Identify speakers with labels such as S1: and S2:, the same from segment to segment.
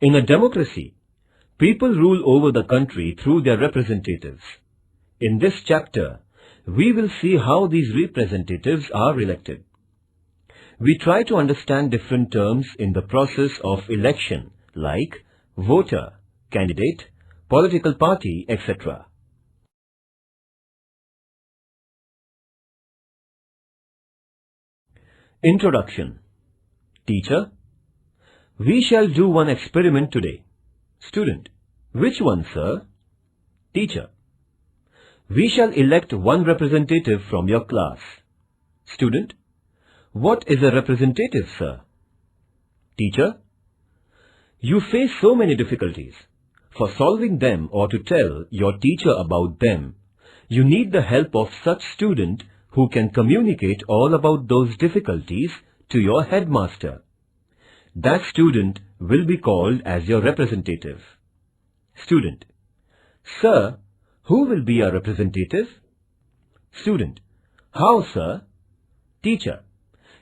S1: In a democracy, people rule over the country through their representatives. In this chapter, we will see how these representatives are elected. We try to understand different terms in the process of election like voter, candidate, political party, etc. Introduction. Teacher, we shall do one experiment today. Student, which one, sir? Teacher, we shall elect one representative from your class. Student, what is a representative, sir? Teacher, you face so many difficulties. For solving them or to tell your teacher about them, you need the help of such student who can communicate all about those difficulties to your headmaster. That student will be called as your representative. Student, sir, who will be our representative? Student, how, sir? Teacher,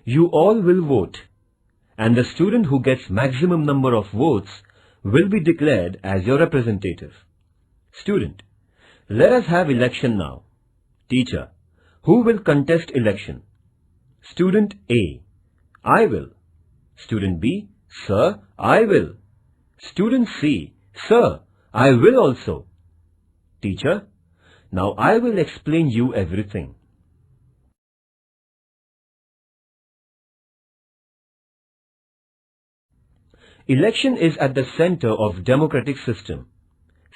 S1: you all will vote, and the student who gets maximum number of votes will be declared as your representative. Student, let us have election now. Teacher, who will contest election? Student A, I will. Student B, sir, I will. Student C, sir, I will also. Teacher, now I will explain you everything. Election is at the center of democratic system.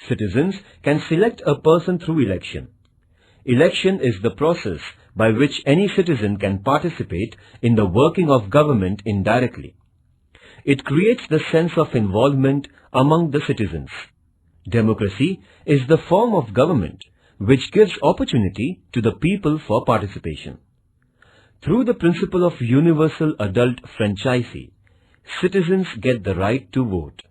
S1: Citizens can select a person through election. Election is the process by which any citizen can participate in the working of government indirectly. It creates the sense of involvement among the citizens. Democracy is the form of government which gives opportunity to the people for participation. Through the principle of universal adult franchisee, citizens get the right to vote.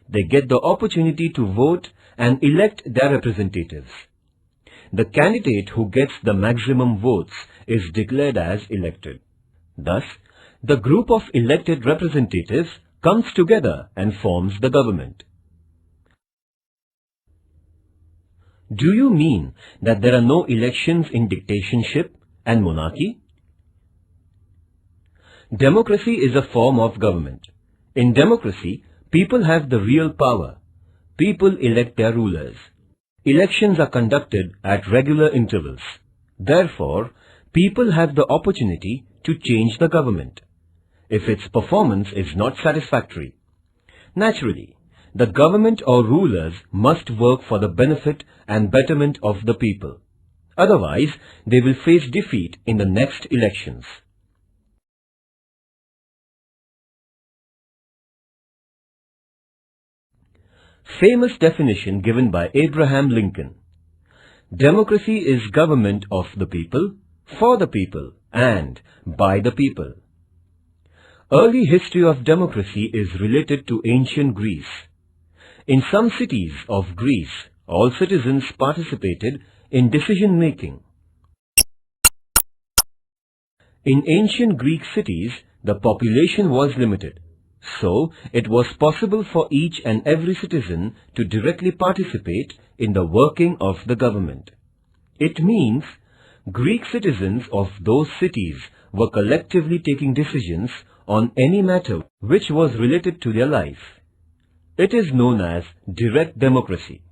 S1: They get the opportunity to vote and elect their representatives. The candidate who gets the maximum votes is declared as elected. Thus, the group of elected representatives comes together and forms the government. Do you mean that there are no elections in dictatorship and monarchy? Democracy is a form of government. In democracy, people have the real power. People elect their rulers. Elections are conducted at regular intervals. Therefore, people have the opportunity to change the government if its performance is not satisfactory. Naturally, the government or rulers must work for the benefit and betterment of the people. Otherwise, they will face defeat in the next elections. Famous definition given by Abraham Lincoln. Democracy is government of the people, for the people, and by the people. Early history of democracy is related to ancient Greece. In some cities of Greece, all citizens participated in decision-making. In ancient Greek cities, the population was limited, so it was possible for each and every citizen to directly participate in the working of the government. It means Greek citizens of those cities were collectively taking decisions on any matter which was related to their life. It is known as direct democracy.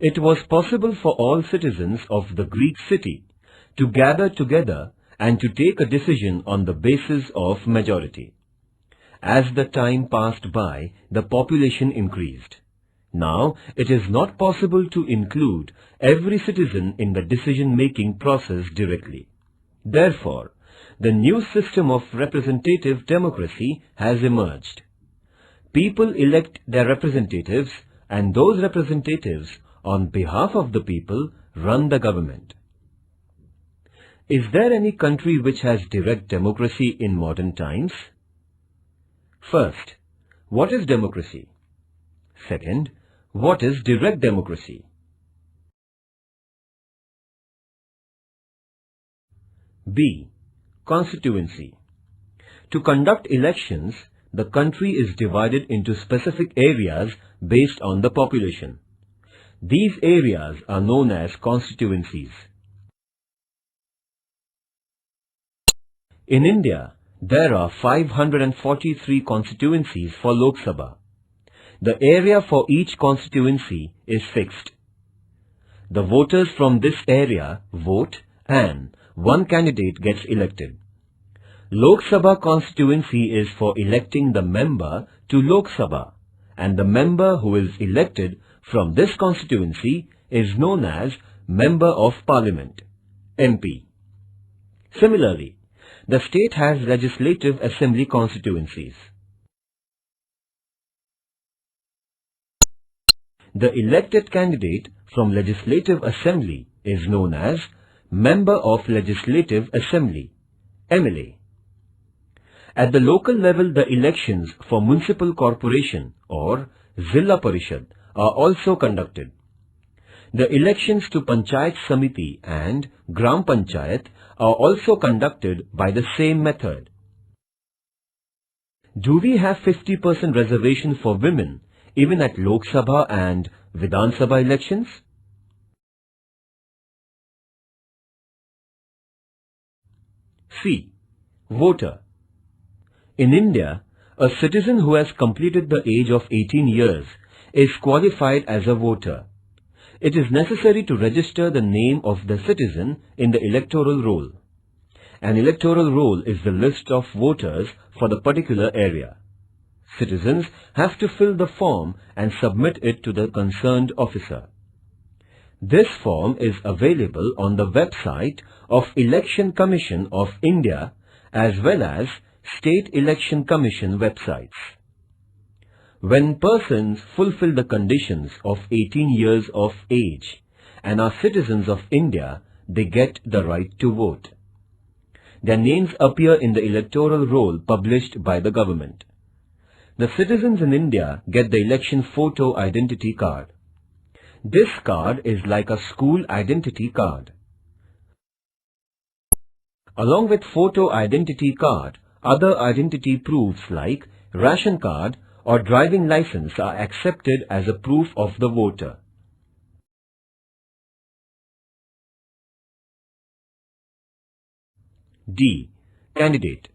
S1: It was possible for all citizens of the Greek city to gather together and to take a decision on the basis of majority. As the time passed by, the population increased. Now, it is not possible to include every citizen in the decision-making process directly. Therefore, the new system of representative democracy has emerged. People elect their representatives, and those representatives, on behalf of the people, run the government. Is there any country which has direct democracy in modern times? First, what is democracy? Second, what is direct democracy? B. Constituency. To conduct elections, the country is divided into specific areas based on the population. These areas are known as constituencies. In India, there are 543 constituencies for Lok Sabha. The area for each constituency is fixed. The voters from this area vote and one candidate gets elected. Lok Sabha constituency is for electing the member to Lok Sabha, and the member who is elected from this constituency is known as Member of Parliament, MP. Similarly, the state has Legislative Assembly constituencies. The elected candidate from Legislative Assembly is known as Member of Legislative Assembly, MLA. At the local level, the elections for Municipal Corporation or Zilla Parishad are also conducted. The elections to Panchayat Samiti and Gram Panchayat are also conducted by the same method. Do we have 50% reservation for women even at Lok Sabha and Vidhan Sabha elections? C. Voter. In India, a citizen who has completed the age of 18 years is qualified as a voter. It is necessary to register the name of the citizen in the electoral roll. An electoral roll is the list of voters for the particular area. Citizens have to fill the form and submit it to the concerned officer. This form is available on the website of Election Commission of India as well as State Election Commission websites. When persons fulfill the conditions of 18 years of age and are citizens of India, they get the right to vote. Their names appear in the electoral roll published by the government. The citizens in India get the election photo identity card. This card is like a school identity card. Along with photo identity card, other identity proofs like ration card or driving license are accepted as a proof of the voter. D. Candidate.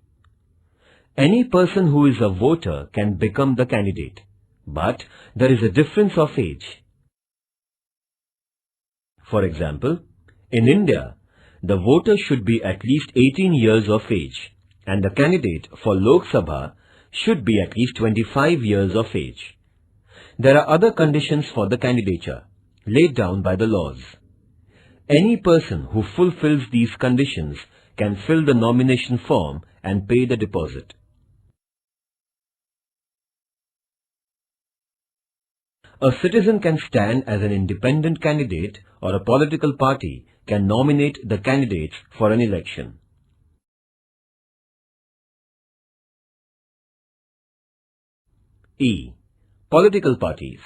S1: Any person who is a voter can become the candidate, but there is a difference of age. For example, in India, the voter should be at least 18 years of age, and the candidate for Lok Sabha should be at least 25 years of age. There are other conditions for the candidature, laid down by the laws. Any person who fulfills these conditions can fill the nomination form and pay the deposit. A citizen can stand as an independent candidate or a political party can nominate the candidates for an election. E. Political parties.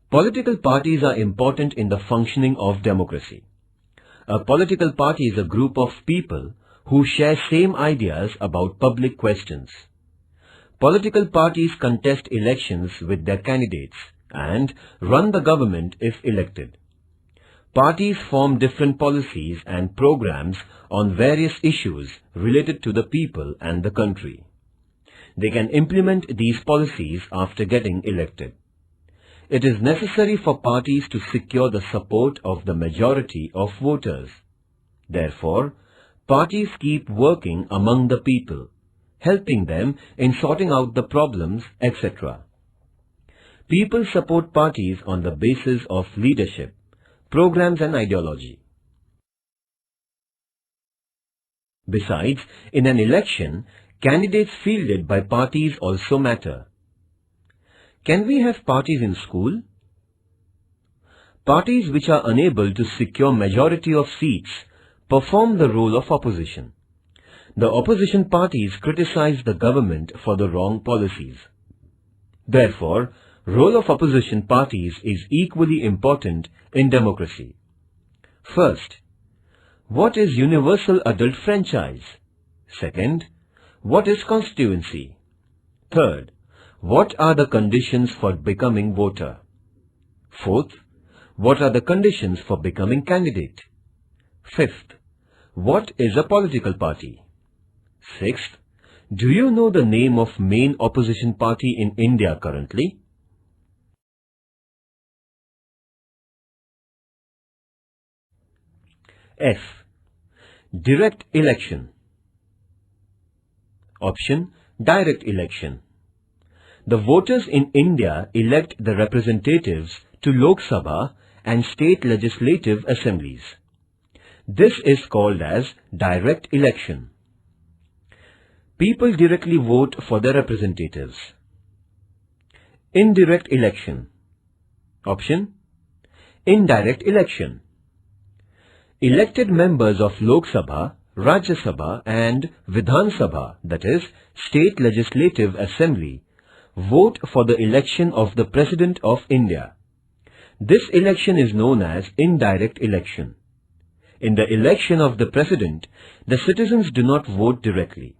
S1: Political parties are important in the functioning of democracy. A political party is a group of people who share same ideas about public questions. Political parties contest elections with their candidates and run the government if elected. Parties form different policies and programs on various issues related to the people and the country. They can implement these policies after getting elected. It is necessary for parties to secure the support of the majority of voters. Therefore, parties keep working among the people, helping them in sorting out the problems, etc. People support parties on the basis of leadership, programs and ideology. Besides, in an election, candidates fielded by parties also matter. Can we have parties in school? Parties which are unable to secure majority of seats perform the role of opposition. The opposition parties criticize the government for the wrong policies. Therefore, role of opposition parties is equally important in democracy. First, what is universal adult franchise? Second, what is constituency? Third, what are the conditions for becoming voter? Fourth, what are the conditions for becoming candidate? Fifth, what is a political party? Sixth, do you know the name of main opposition party in India currently? F. Direct election. Option, direct election. The voters in India elect the representatives to Lok Sabha and state legislative assemblies. This is called as direct election. People directly vote for their representatives. Indirect election. Option, indirect election. Elected members of Lok Sabha, Rajya Sabha and Vidhan Sabha, that is, State Legislative Assembly, vote for the election of the President of India. This election is known as indirect election. In the election of the President, the citizens do not vote directly.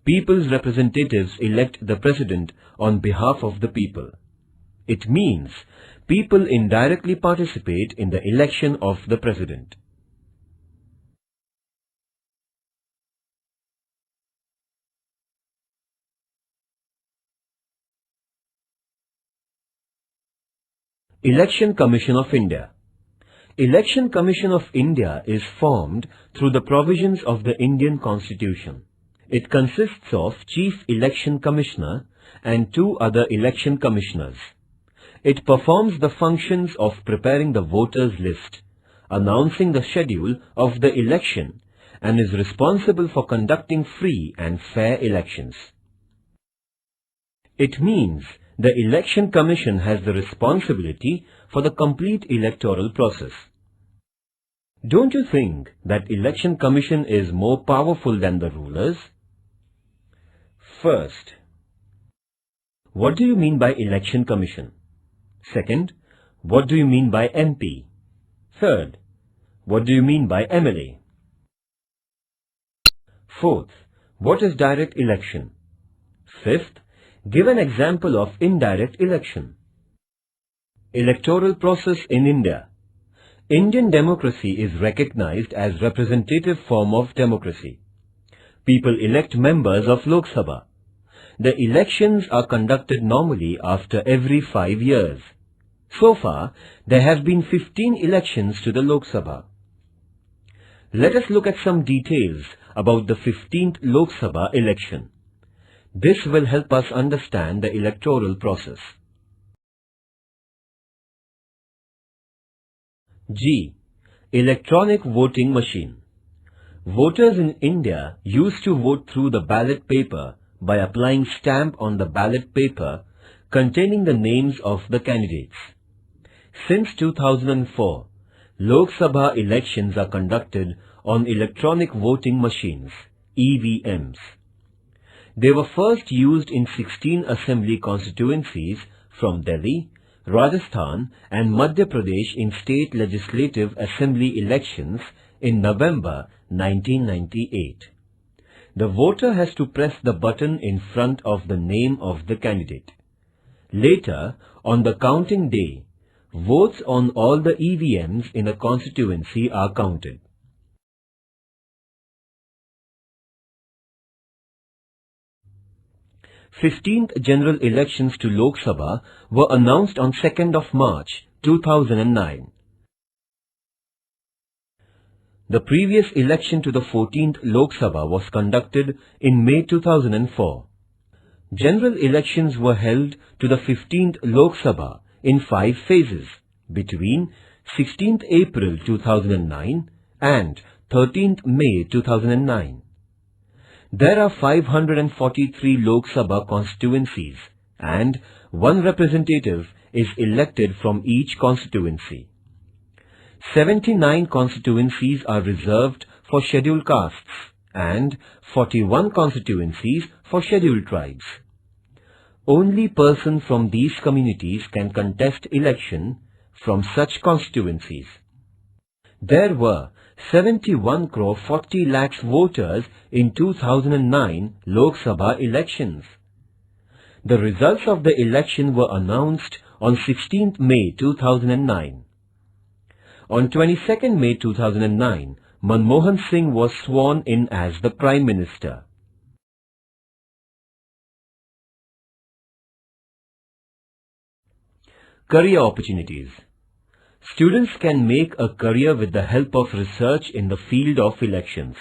S1: People's representatives elect the President on behalf of the people. It means people indirectly participate in the election of the President. Election Commission of India. Election Commission of India is formed through the provisions of the Indian Constitution. It consists of Chief Election Commissioner and 2 other election commissioners. It performs the functions of preparing the voters list, announcing the schedule of the election, and is responsible for conducting free and fair elections. It means the Election Commission has the responsibility for the complete electoral process. Don't you think that Election Commission is more powerful than the rulers? First, what do you mean by Election Commission? Second, what do you mean by MP? Third, what do you mean by MLA? Fourth, what is direct election? Fifth, give an example of indirect election. Electoral process in India. Indian democracy is recognized as representative form of democracy. People elect members of Lok Sabha. The elections are conducted normally after every 5 years. So far, there have been 15 elections to the Lok Sabha. Let us look at some details about the 15th Lok Sabha election. This will help us understand the electoral process. G. Electronic voting machine. Voters in India used to vote through the ballot paper by applying stamp on the ballot paper containing the names of the candidates. Since 2004, Lok Sabha elections are conducted on electronic voting machines, EVMs. They were first used in 16 assembly constituencies from Delhi, Rajasthan and Madhya Pradesh in state legislative assembly elections in November 1998. The voter has to press the button in front of the name of the candidate. Later, on the counting day, votes on all the EVMs in a constituency are counted. Fifteenth general elections to Lok Sabha were announced on 2nd of March 2009. The previous election to the 14th Lok Sabha was conducted in May 2004. General elections were held to the 15th Lok Sabha in 5 phases between 16th April 2009 and 13th May 2009. There are 543 Lok Sabha constituencies and 1 representative is elected from each constituency. 79 constituencies are reserved for scheduled castes and 41 constituencies for scheduled tribes. Only persons from these communities can contest election from such constituencies. There were 71 crore 40 lakhs voters in 2009 Lok Sabha elections. The results of the election were announced on 16th May 2009. On 22nd May 2009, Manmohan Singh was sworn in as the Prime Minister. Career opportunities. Students can make a career with the help of research in the field of elections.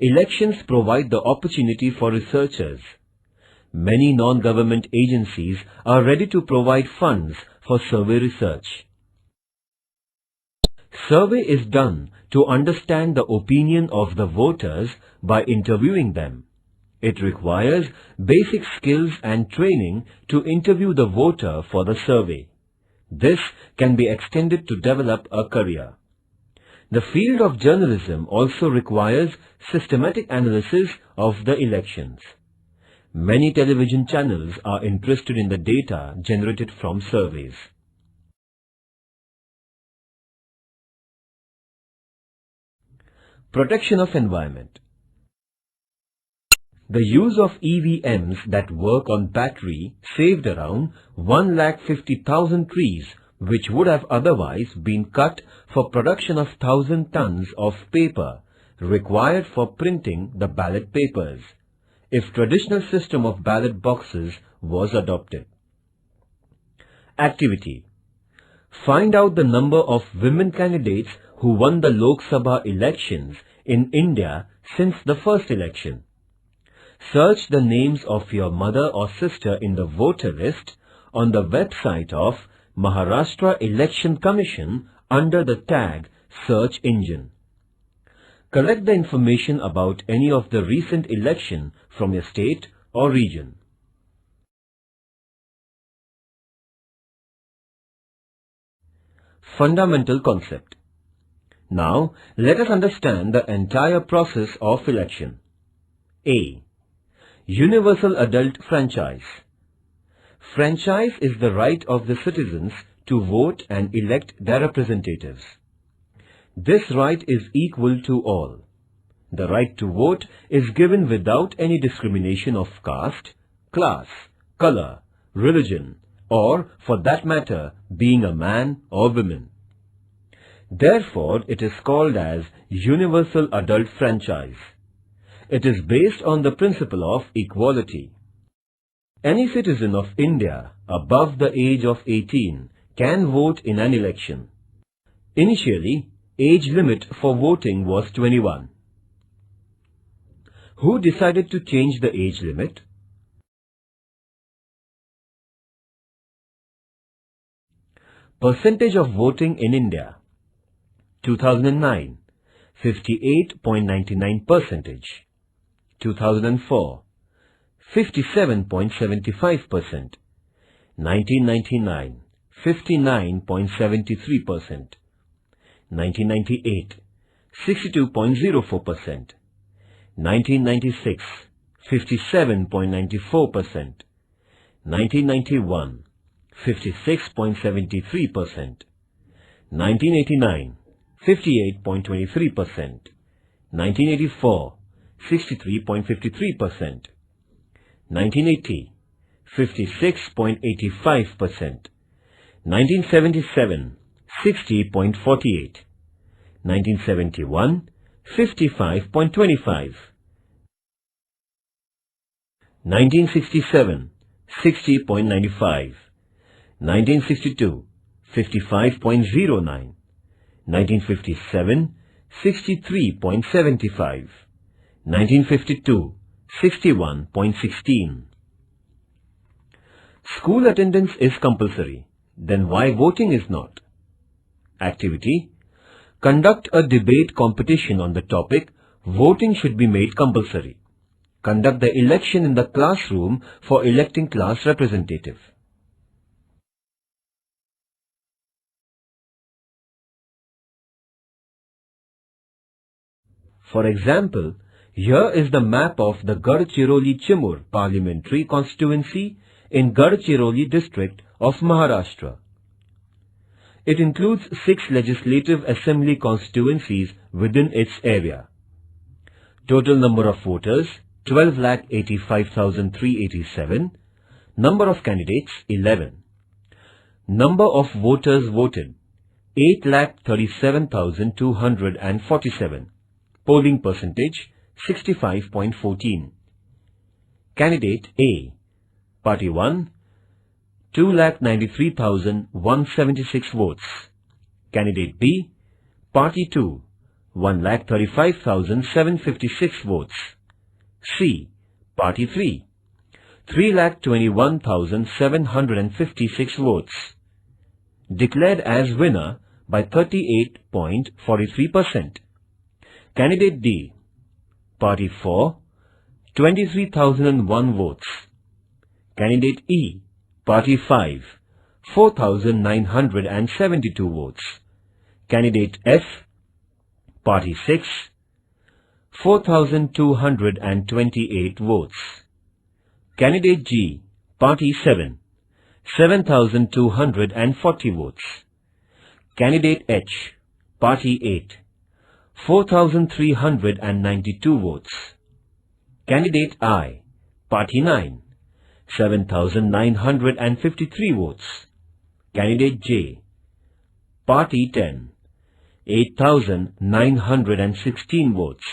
S1: Elections provide the opportunity for researchers. Many non-government agencies are ready to provide funds for survey research. Survey is done to understand the opinion of the voters by interviewing them. It requires basic skills and training to interview the voter for the survey. This can be extended to develop a career. The field of journalism also requires systematic analysis of the elections. Many television channels are interested in the data generated from surveys. Protection of environment. The use of EVMs that work on battery saved around 1,50,000 trees, which would have otherwise been cut for production of 1,000 tons of paper required for printing the ballot papers, if traditional system of ballot boxes was adopted. Activity. Find out the number of women candidates who won the Lok Sabha elections in India since the first election. Search the names of your mother or sister in the voter list on the website of Maharashtra Election Commission under the tag Search Engine. Collect the information about any of the recent election from your state or region. Fundamental concept. Now, let us understand the entire process of election. A. Universal Adult Franchise. Franchise is the right of the citizens to vote and elect their representatives. This right is equal to all. The right to vote is given without any discrimination of caste, class, color, religion, or, for that matter, being a man or woman. Therefore, it is called as Universal Adult Franchise. It is based on the principle of equality. Any citizen of India above the age of 18 can vote in an election. Initially, age limit for voting was 21. Who decided to change the age limit? Percentage of voting in India. 2009, 58.99%. 2004, 57.75%. 1999, 59.73%. 1998, 62.04%. 1996, 57.94%. 1991, 56.73%. 1989, 58.23%. 1984, 63.53%. 1980, 56.85%. 1977, 60.48. 1971, 55.25. 1967, 60.95. 1962, 55.09. 1957, 63.75. 1952, 61.16. School attendance is compulsory. Then why voting is not? Activity. Conduct a debate competition on the topic voting should be made compulsory. Conduct the election in the classroom for electing class representative. For example, here is the map of the Gadchiroli-Chimur parliamentary constituency in Gadchiroli district of Maharashtra. It includes 6 legislative assembly constituencies within its area. Total number of voters 12,85,387. Number of candidates 11. Number of voters voted 8,37,247. Polling percentage 65.14. Candidate A. Party 1 2,93,176 votes. Candidate B. Party 2 1,35,756 votes. C. Party 3 3,21,756 votes. Declared as winner by 38.43%. Candidate D. Party 4 23,001 votes. Candidate E. Party 5 4,972 votes. Candidate F. Party 6 4,228 votes. Candidate G. Party 7 7,240 votes. Candidate H. Party 8 4,392 votes. Candidate I. Party 9 7,953 votes. Candidate J. Party 10 8,916 votes.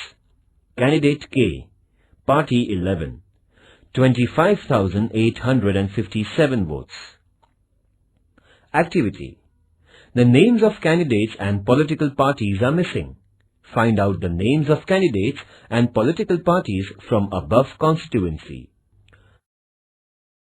S1: Candidate K. Party 11 25,857 votes. Activity. The names of candidates and political parties are missing. Find out the names of candidates and political parties from above constituency.